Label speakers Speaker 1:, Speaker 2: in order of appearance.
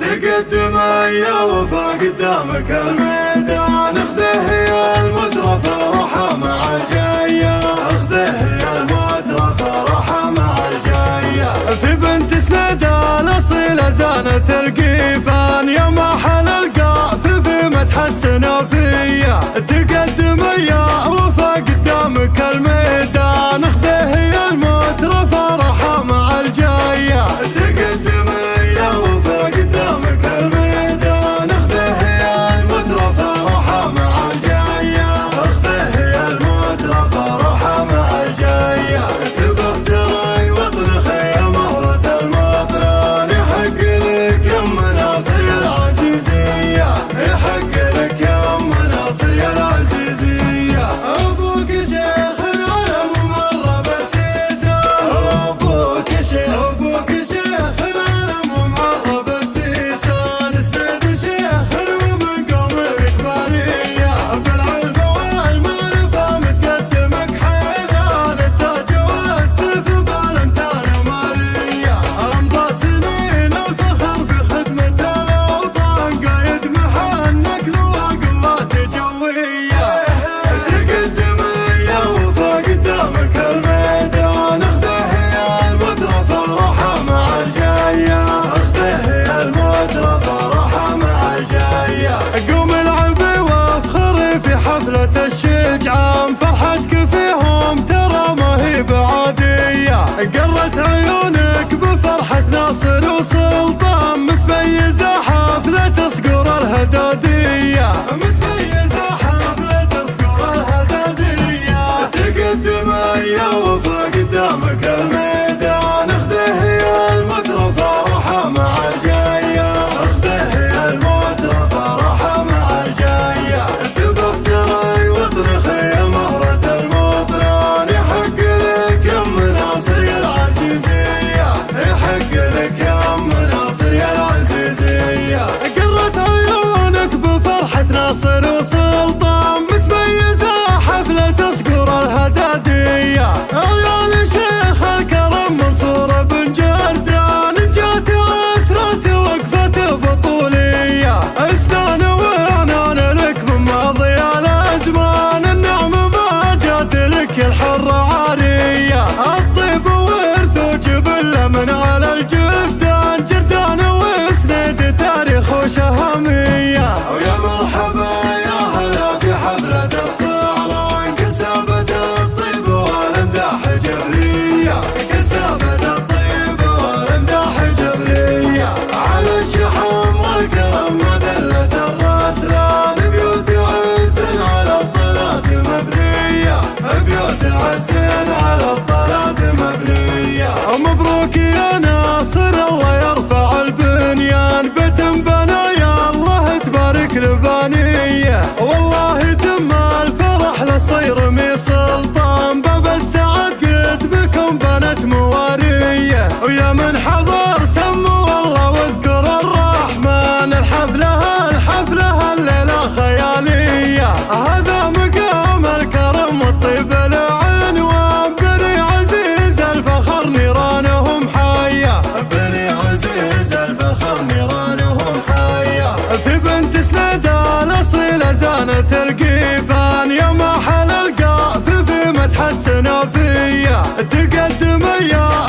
Speaker 1: تقدم يا وفا قدامك الميدان، اخذه يا المترفة روحه مع الجاية، اخذه يا المترفة روحه مع الجاية. في بنت سنيدة الأصيلة زانت القيفان، يا محل القاف في مدح السنافية. تقدم يا وفا قدامك الميدان، اخذه يا المترفة روحه مع الجاية. تقدم يا وفا قدامك الميدان، اخذه يا المترفة روحه مع الجاية، اخذه يا المترفة روحه مع الجاية. تبختري وطن خيم مهرة المطران، يحق لك يا ام ناصر يا العزيزية، يحق لك يا ام ناصر يا العزيزية. ابوك شيخ العلم ومرة بالسيسة، ابوك شيخ العلم ومرة بالسيسة. نسند شيخ ومن قوم الإقبالية، بالعلم والمعرفة متقدمك حيدان، التاج والسيف بالامتان ومالية. امضى سنين الفخر في خدمة الاوطان، قايد محنك ذوق قوات جوية. تقدم يا وفا قدامك الميدان، اخذه يا المترفة روحه مع الجاية، اخذه يا المترفة روحه مع الجاية. قوم العبي وافخري في حفلة الشجعان، فرحتك فيهم ترى ما هي بعادية. قرت عيونك بفرحة ناصر وسلطان، متميزة حفلة صقور الهدادية، متميزة حفلة صقور الهدادية. تقدم يا وفا قدامك الميدان، اخذه يا المترفة روحه مع الجاية، اخذه يا المترفة روحه مع الجاية. تبختري وطن خيم مهرة المطران، يحق لك يا ام ناصر يا العزيزية، يحق لك يا ام ناصر يا العزيزية. قرت عيونك بفرحة ناصر وسلطان، متميزة حفلة صقور الهدادية. عيال شيخ الكرم منصور بن جردان، جات عسرة وقفة بطولية. اسنان وعنان لك من ماضي الازمان، النعمة ما جات لك الحرة عارية. الطيب ورث وجبل من على الجدان، جردان وسند تاريخ وشهامية. ويا مرحبا يا هلا في حفلة الصعران، كسابة الطيب والامداح جبرية، كسابة الطيب والامداح جبرية. على الشحم والكرم مذلة الرسلان، بيوت عز على الطلات مبنية، بيوت عز على الطلات مبنية. مبروك يا ناصر الله يرفع البنيان، بيت بنى يا الله تبارك البانية. والله تم الفرح للصيرمي سلطان، باب السعد قد بكم بنت موارية. ويا من حضر سموا الله واذكر الرحمن، الحفلة الليلة خيالية. هذا مقام الكرم والطيب العنوان، بني عزيز الفخر نيرانهم حية، بني عزيز الفخر نيرانهم حية. في بنت سنيدة الأصيلة زانت القيفان، يا محل القاف في مدح السنافية. تقدم يا